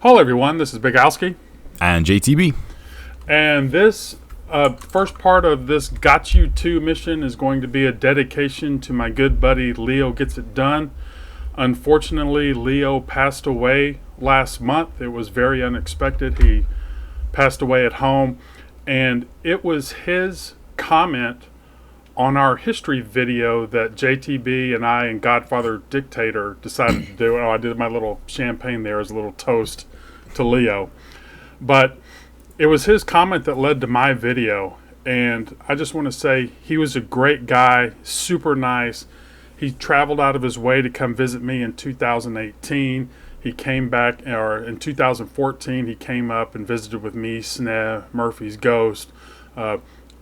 Hello everyone, this is xBIGALSKIx. And JTB. And this first part of this Got You 2 mission is going to be a dedication to my good buddy Leo Gets It Done. Unfortunately, Leo passed away last month. It was very unexpected. He passed away at home, and it was his comment on our history video that JTB and I and Godfather Dictator decided to do. I did my little champagne there as a little toast to Leo. But it was his comment that led to my video, and I just want to say he was a great guy, super nice. He traveled out of his way to come visit me in 2018. He came back, or in 2014, he came up and visited with me, Sneh, Murphy's Ghost.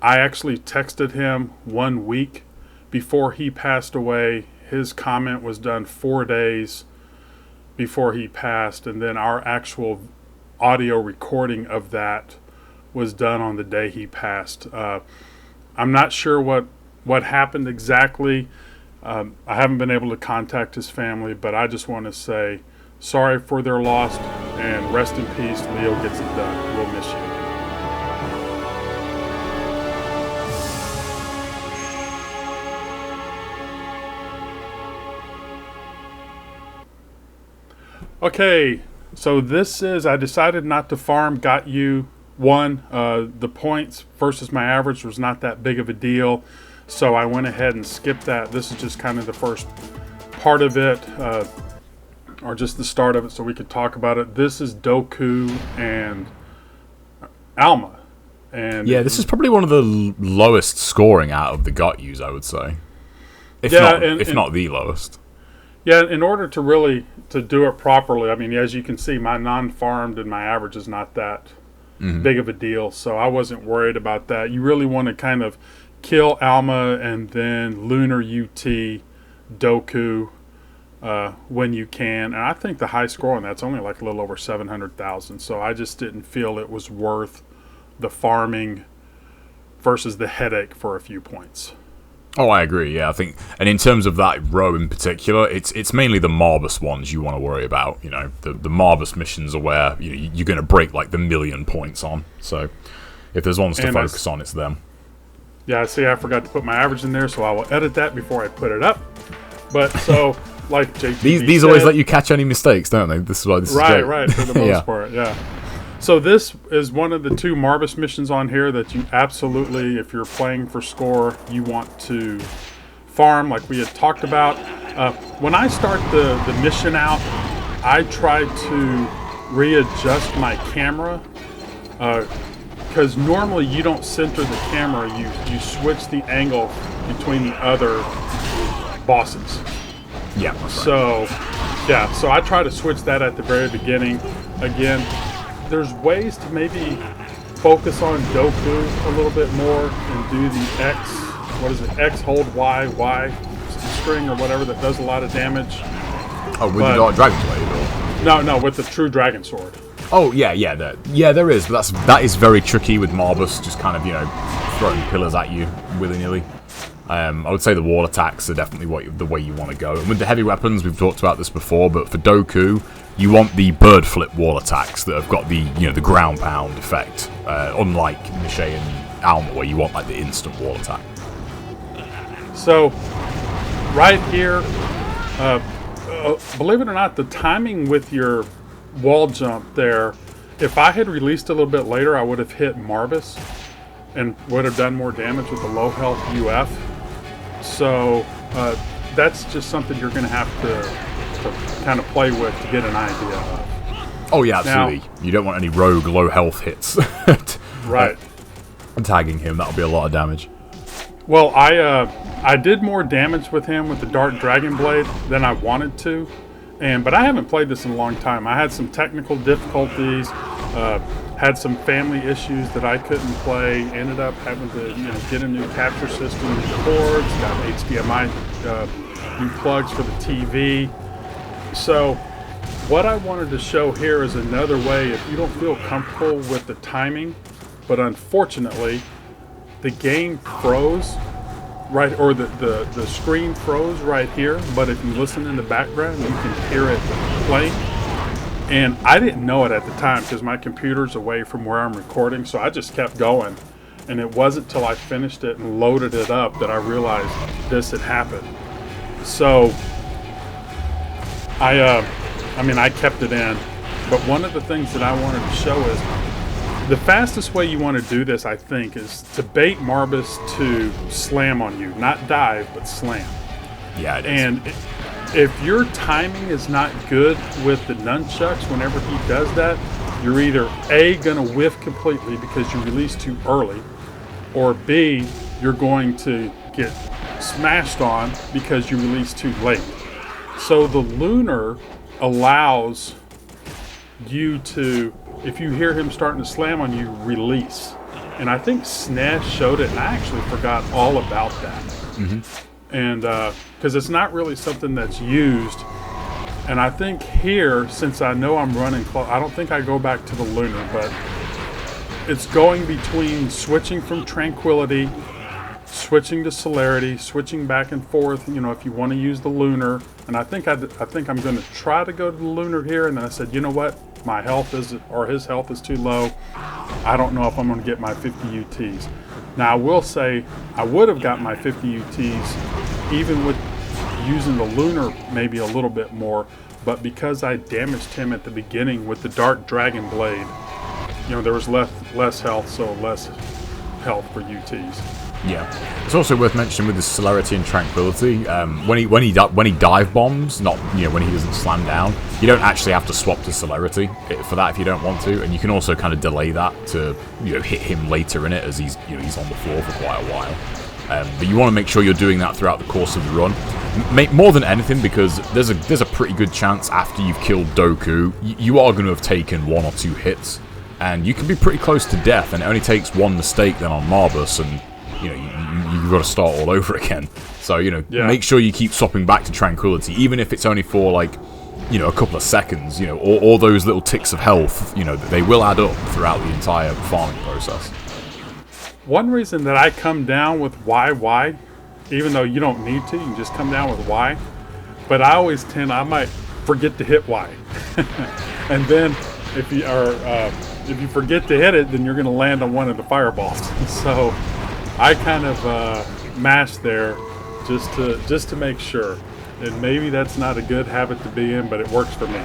I actually texted him 1 week before he passed away. His comment was done 4 days before he passed, and then our actual audio recording of that was done on the day he passed. I'm not sure what happened exactly. I haven't been able to contact his family, but I just want to say sorry for their loss, and rest in peace. Leo Gets It Done. We'll miss you. Okay, so this is, I decided not to farm Got You 1. The points versus my average was not that big of a deal, so I went ahead and skipped that. This is just kind of the first part of it, or just the start of it, so we could talk about it. This is Doku and Alma. And yeah, this is probably one of the lowest scoring out of the Got Yous, I would say. If not the lowest. Yeah, in order to really to do it properly, I mean, as you can see, my non-farmed and my average is not that big of a deal, so I wasn't worried about that. You really want to kind of kill Alma and then Lunar UT Doku when you can. And I think the high score on that's only like a little over 700,000, so I just didn't feel it was worth the farming versus the headache for a few points. Oh, I agree. Yeah, I think, and in terms of that row in particular, it's mainly the Marbus ones you want to worry about. You know, the Marbus missions are where you're going to break like the 1,000,000 points on. So, if there's ones to focus on, it's them. Yeah, see, I forgot to put my average in there, so I will edit that before I put it up. But so, like JT, these always let you catch any mistakes, don't they? This is why this is great. Right, for the most part, yeah. So this is one of the 2 Marbus missions on here that you absolutely, if you're playing for score, you want to farm like we had talked about. When I start the mission out, I try to readjust my camera because normally you don't center the camera, you switch the angle between the other bosses. Yeah, that's right. So, yeah, so I try to switch that at the very beginning. Again, there's ways to maybe focus on Doku a little bit more and do the X hold Y string or whatever that does a lot of damage. Oh, with the Dragon Blade? No, with the true Dragon Sword. Oh, yeah, there is, but that is very tricky with Marbus, just kind of, throwing pillars at you willy-nilly. I would say the wall attacks are definitely the way you want to go. And with the heavy weapons, we've talked about this before, but for Doku, you want the bird flip wall attacks that have got the the ground pound effect, unlike Nishay and Alma, where you want like the instant wall attack. So, right here, believe it or not, the timing with your wall jump there, if I had released a little bit later, I would have hit Marbus and would have done more damage with the low health UF. So that's just something you're going to have to kind of play with to get an idea of. Oh yeah, absolutely. Now, you don't want any rogue low health hits. Right. Tagging him, that'll be a lot of damage. Well, I did more damage with him with the Dark Dragon Blade than I wanted to, but I haven't played this in a long time. I had some technical difficulties, had some family issues that I couldn't play, ended up having to get a new capture system, new cords, got HDMI new plugs for the TV. So what I wanted to show here is another way if you don't feel comfortable with the timing, but unfortunately the game froze right, or the screen froze right here, but if you listen in the background, you can hear it playing. And I didn't know it at the time because my computer's away from where I'm recording, so I just kept going. And it wasn't till I finished it and loaded it up that I realized this had happened. So I kept it in. But one of the things that I wanted to show is the fastest way you want to do this, I think, is to bait Marbus to slam on you. Not dive, but slam. Yeah, it is. And if your timing is not good with the nunchucks whenever he does that, you're either A, going to whiff completely because you release too early, or B, you're going to get smashed on because you release too late. So the lunar allows you to, if you hear him starting to slam on you, release. And I think SNES showed it, and I actually forgot all about that. And because it's not really something that's used. And I think here, since I know I'm running close, I don't think I go back to the lunar, but it's going between switching from tranquility, switching to celerity, switching back and forth, you know, if you want to use the lunar. And I think I'm going to try to go to the lunar here. And then I said, you know what? My health is, or his health is too low. I don't know if I'm going to get my 50 UTs. Now, I will say I would have got my 50 UTs even with using the lunar maybe a little bit more, but because I damaged him at the beginning with the Dark Dragon Blade, you know, there was less health, so less health for UTs. Yeah, it's also worth mentioning with the celerity and tranquility. When he dive bombs, not when he doesn't slam down, you don't actually have to swap to celerity for that if you don't want to, and you can also kind of delay that to hit him later in it as he's on the floor for quite a while. But you want to make sure you're doing that throughout the course of the run, more than anything, because there's a pretty good chance after you've killed Doku, you are going to have taken 1 or 2 hits, and you can be pretty close to death. And it only takes one mistake then on Marbus, and you've got to start all over again. So, make sure you keep swapping back to tranquility, even if it's only for, like, a couple of seconds, all those little ticks of health, they will add up throughout the entire farming process. One reason that I come down with Y, even though you don't need to, you can just come down with Y, but I might forget to hit Y. And then if you forget to hit it, then you're going to land on one of the fireballs. So I kind of mash there just to make sure. And maybe that's not a good habit to be in, but it works for me.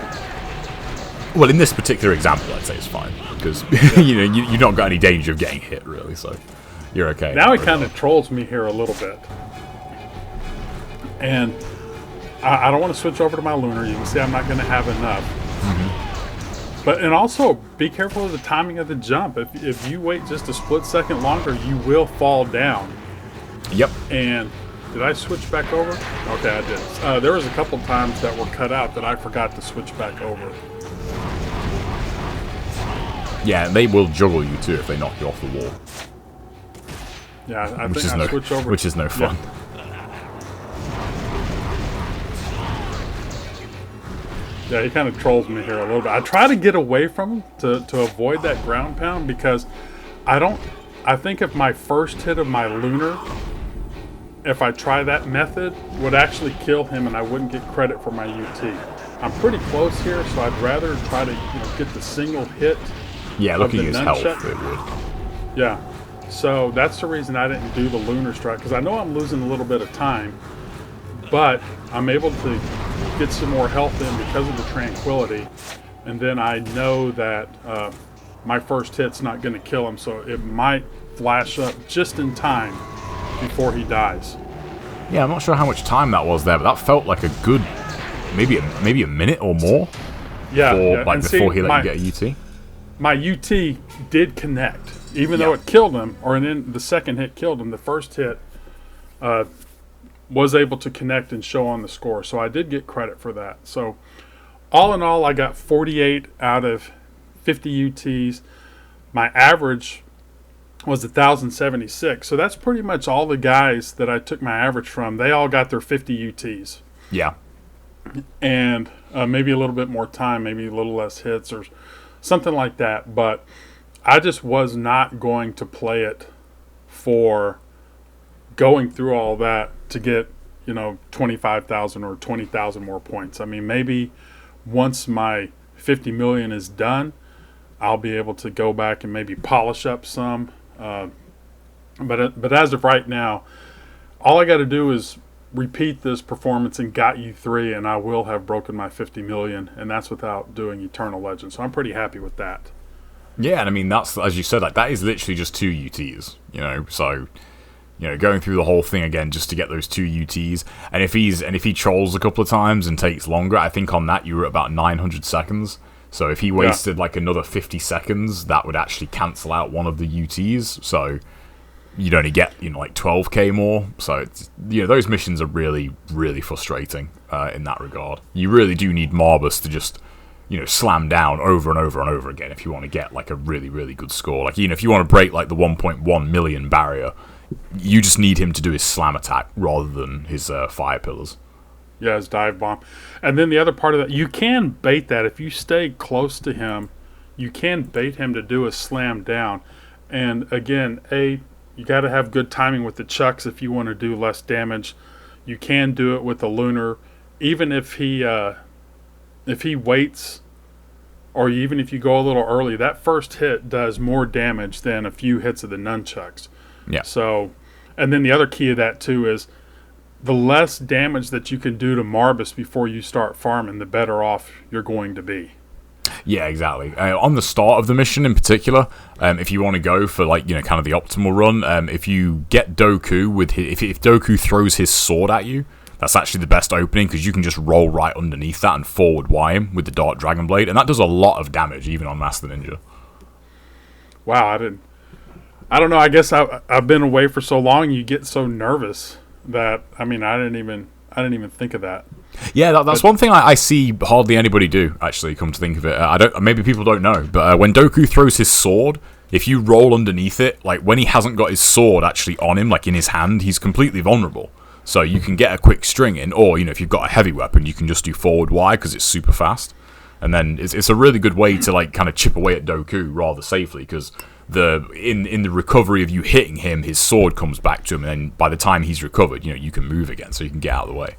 Well, in this particular example, I'd say it's fine because you don't got any danger of getting hit, really. So you're okay. Now he kind of trolls me here a little bit, and I don't want to switch over to my lunar. You can see I'm not going to have enough. And also be careful of the timing of the jump. If you wait just a split second longer, you will fall down. Yep. And did I switch back over? Okay, I did. There was a couple times that were cut out that I forgot to switch back over. Yeah, and they will juggle you too if they knock you off the wall. Yeah, I think I switched over. Which is no fun. Yeah, he kind of trolls me here a little bit. I try to get away from him to avoid that ground pound because I think if my first hit of my lunar, if I try that method, would actually kill him and I wouldn't get credit for my UT. I'm pretty close here, so I'd rather try to get the single hit. Yeah, looking at his health, it would. Yeah, so that's the reason I didn't do the lunar strike, because I know I'm losing a little bit of time, but I'm able to get some more health in because of the tranquility, and then I know that my first hit's not going to kill him, so it might flash up just in time before he dies. Yeah, I'm not sure how much time that was there, but that felt like a good, maybe a minute or more. Yeah, before he let you get a UT. My UT did connect, even though it killed him, or then the second hit killed him. The first hit was able to connect and show on the score, so I did get credit for that. So all in all, I got 48 out of 50 UTs. My average was 1,076, so that's pretty much all the guys that I took my average from. They all got their 50 UTs. Yeah. And maybe a little bit more time, maybe a little less hits or something like that, but I just was not going to play it for going through all that to get 25,000 or 20,000 more points. I mean, maybe once my 50 million is done, I'll be able to go back and maybe polish up some. But as of right now, all I got to do is repeat this performance in Got You 3, and I will have broken my 50 million, and that's without doing Eternal Legend. So I'm pretty happy with that. Yeah, and I mean, that's, as you said, like, that is literally just 2 UTs, you know, so, you know, going through the whole thing again just to get those 2 UTs, and if he trolls a couple of times and takes longer, I think on that you were at about 900 seconds, so if he wasted like another 50 seconds, that would actually cancel out one of the UTs, so you'd only get, you know, like 12k more, so it's, you know, those missions are really, really frustrating in that regard. You really do need Marbus to just, you know, slam down over and over and over again if you want to get like a really, really good score. Like, you know, if you want to break like the 1.1 million barrier, you just need him to do his slam attack rather than his fire pillars. Yeah, his dive bomb. And then the other part of that, you can bait that. If you stay close to him, you can bait him to do a slam down. And again, you got to have good timing with the chucks if you want to do less damage. You can do it with the lunar, even if he waits, or even if you go a little early. That first hit does more damage than a few hits of the nunchucks. Yeah. So, and then the other key of that too is the less damage that you can do to Marbus before you start farming, the better off you're going to be. Yeah, exactly. On the start of the mission in particular, if you want to go for, like, you know, kind of the optimal run, if you get Doku with his, if Doku throws his sword at you, that's actually the best opening because you can just roll right underneath that and forward Y him with the Dark Dragon Blade, and that does a lot of damage even on Master Ninja. Wow, I don't know. I guess I've been away for so long, you get so nervous that, I mean, I didn't even think of that. Yeah, that's one thing I see hardly anybody do, actually, come to think of it. Maybe people don't know, but when Doku throws his sword, if you roll underneath it, like when he hasn't got his sword actually on him, like in his hand, he's completely vulnerable. So you can get a quick string in, or, you know, if you've got a heavy weapon, you can just do forward Y because it's super fast. And then it's a really good way to, like, kind of chip away at Doku rather safely because in the recovery of you hitting him, his sword comes back to him, and then by the time he's recovered, you know, you can move again, so you can get out of the way.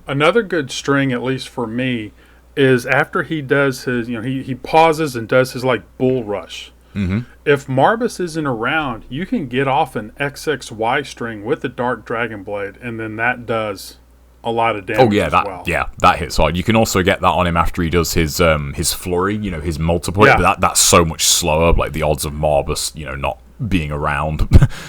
Another good string, at least for me, is after he does his, you know, he pauses and does his, like, bull rush. Mm-hmm. If Marbus isn't around, you can get off an XXY string with the Dark Dragon Blade, and then that does a lot of damage. Oh yeah, that hits hard. You can also get that on him after he does his flurry, you know, his multiple. Yeah. But that's so much slower. Like the odds of Marbus, you know, not being around,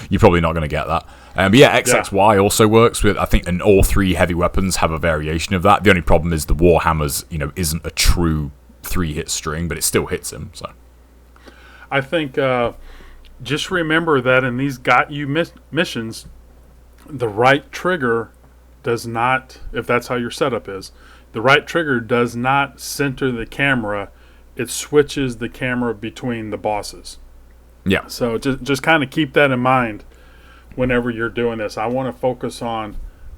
you're probably not going to get that. But yeah, XXY also works with, I think, and all 3 heavy weapons have a variation of that. The only problem is the Warhammer's, you know, isn't a true 3-hit string, but it still hits him. So I think just remember that in these Got You missions, the right trigger does not, if that's how your setup is, the right trigger does not center the camera. It switches the camera between the bosses. Yeah. So just kind of keep that in mind whenever you're doing this. I want to focus on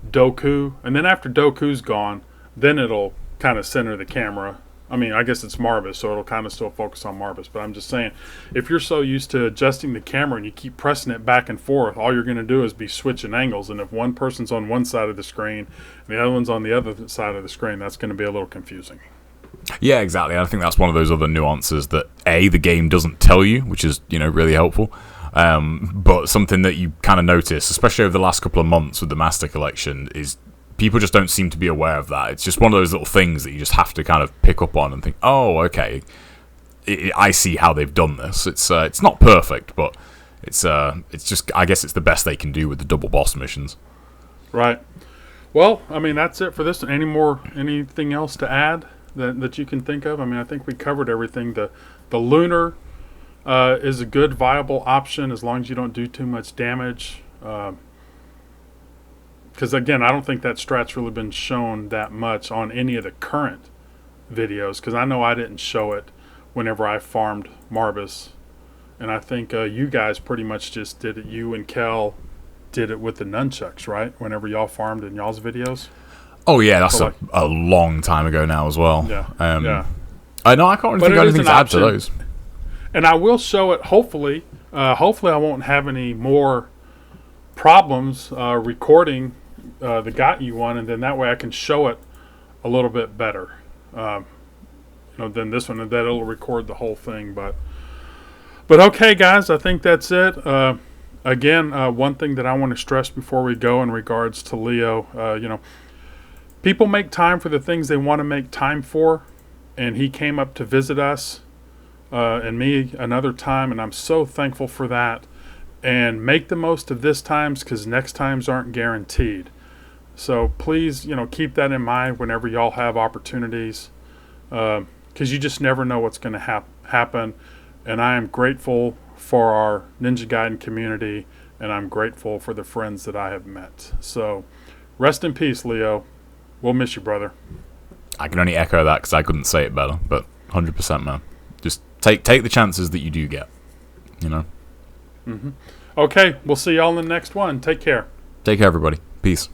Doku, and then after Doku's gone, then it'll kind of center the camera. I mean, I guess it's Marbus, so it'll kind of still focus on Marbus. But I'm just saying, if you're so used to adjusting the camera and you keep pressing it back and forth, all you're going to do is be switching angles. And if one person's on one side of the screen and the other one's on the other side of the screen, that's going to be a little confusing. Yeah, exactly. I think that's one of those other nuances that, A, the game doesn't tell you, which is, you know, really helpful. But something that you kind of notice, especially over the last couple of months with the Master Collection, is people just don't seem to be aware of that. It's just one of those little things that you just have to kind of pick up on and think, oh, okay, I see how they've done this. It's not perfect, but it's just, I guess it's the best they can do with the double boss missions. Right. Well, I mean, that's it for this. Anything else to add that you can think of? I mean, I think we covered everything. The lunar is a good, viable option as long as you don't do too much damage. Because, again, I don't think that strat's really been shown that much on any of the current videos. Because I know I didn't show it whenever I farmed Marbus. And I think you guys pretty much just did it. You and Kel did it with the nunchucks, right? Whenever y'all farmed in y'all's videos. Oh, yeah, that's a long time ago now as well. Yeah. I know, I can't really think of anything to add to those. And I will show it, hopefully. Hopefully I won't have any more problems recording the Got You one, and then that way I can show it a little bit better. than this one, and that it'll record the whole thing. But okay, guys, I think that's it. Again, one thing that I want to stress before we go in regards to Leo, people make time for the things they want to make time for, and he came up to visit us and me another time, and I'm so thankful for that. And make the most of this times, because next times aren't guaranteed. So please, keep that in mind whenever y'all have opportunities, because you just never know what's going to happen. And I am grateful for our Ninja Gaiden community, and I'm grateful for the friends that I have met. So rest in peace, Leo. We'll miss you, brother. I can only echo that because I couldn't say it better, but 100%, man. Just take the chances that you do get, Mm-hmm. Okay, we'll see y'all in the next one. Take care. Take care, everybody. Peace.